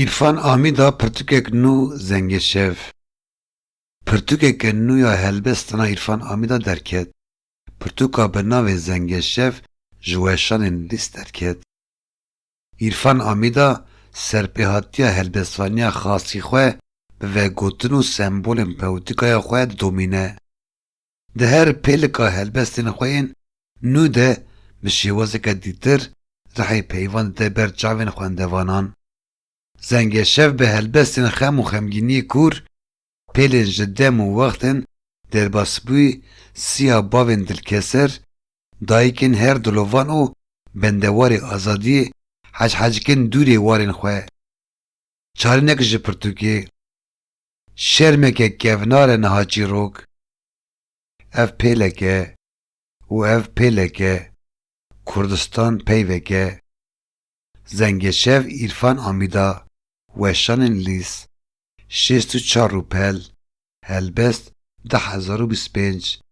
İrfan Amîda Pirtûkeke nû Zenge şev. Pirtûkeke nû ya helbestana İrfan Amîda derket. Pirtûka bi navê Zenge şev ji weşanên lîst derket. İrfan Amîda serpêhatiya helbestvaniya xasî xwe bi vegotin û sembolên polîtîkaya xwe didomîne. Di her pêlika helbestên xwe yên nû de bi şêwazeke dîtir rihê peyvan dide ber çavên xwendevanan. Zenge şev bi helbestên xem û xemgîniyê kûr, pêlên ji dem û wextên derbasbûyî siya bavên dilkeser, dayîkên her dilovan û bendewarê azadiyê hecihecikin dûrê warên xwe. Çarînek ji Pirtûkê, şermeke kevnar e niha çîrok. Ev pêleke û ev pêleke, Kurdistan peyveke. Zenge şev İrfan Amîda, weşanên lîs, 64 rûpel, helbest 10,025.